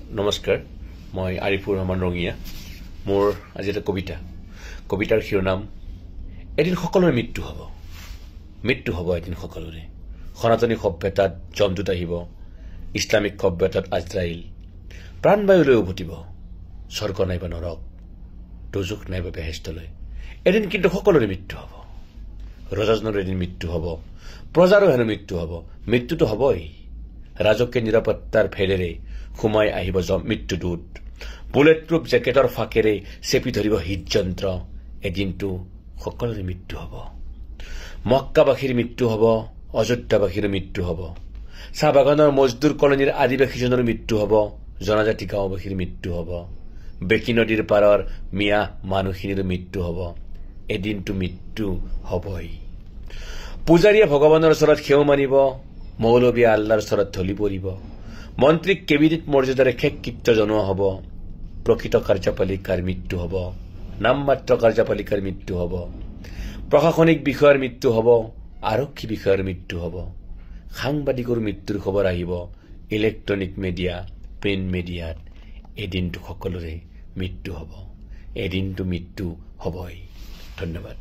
নমস্কাৰ, মই আৰিফুৰ ৰহমান ৰঙিয়া। মোৰ আজি এটা কবিতাৰ শিৰোনাম এদিন সকলোৰে মৃত্যু হ'ব এদিন সকলোৰে। সনাতনী সভ্যতাত যমদূত আহিব, ইছলামিক সভ্যতাত আজৰাইল, প্ৰাণবায়ুলৈ উভতিব, স্বৰ্গ নাইবা নৰক, দোজখ নাইবা বেহেষ্টলৈ। এদিন কিন্তু সকলোৰে মৃত্যু হ'ব। ৰজাজনৰ এদিন মৃত্যু হ'ব, প্ৰজাৰো হেনো মৃত্যু হ'ব। মৃত্যুটো হ'বই। ৰাজকীয় নিৰাপত্তাৰ ফেৰেৰে সোমাই আহিব মৃত্যুদূত, বুলেট প্ৰুফ জেকেটৰ ফাঁকেৰে চেপি ধৰিব হৃদযন্ত্ৰ। এদিনটো সকলোৰে মৃত্যু হ'ব। মক্কাবাসীৰ মৃত্যু হ'ব, অযোধ্যাবাসীৰ মৃত্যু হ'ব, চাহ বাগানৰ মজদুৰ কলনীৰ আদিবাসীজনৰ মৃত্যু হ'ব, জনজাতি গাঁওবাসীৰ মৃত্যু হ'ব, বেকী নদীৰ পাৰৰ মিয়া মানুহখিনিৰ মৃত্যু হ'ব। এদিনটো মৃত্যু হ'বই। পূজাৰীয়ে ভগৱানৰ ওচৰত সেও মানিব, মৌলবীয়ে আল্লাৰ ওচৰত ঢলি পৰিব, মন্ত্ৰীক কেবিনেট মৰ্যাদাৰে শেষকৃত্য জনোৱা হ'ব, প্ৰকৃত কাৰ্যপালিকাৰ মৃত্যু হ'ব, নামমাত্ৰ কাৰ্যপালিকাৰ মৃত্যু হ'ব, প্ৰশাসনিক বিষয়াৰ মৃত্যু হ'ব, আৰক্ষী বিষয়াৰ মৃত্যু হ'ব, সাংবাদিকৰ মৃত্যুৰ খবৰ আহিব ইলেক্ট্ৰনিক মিডিয়া, প্ৰিণ্ট মিডিয়াত। এদিনটো সকলোৰে মৃত্যু হ'ব। এদিনটো মৃত্যু হ'বই। ধন্যবাদ।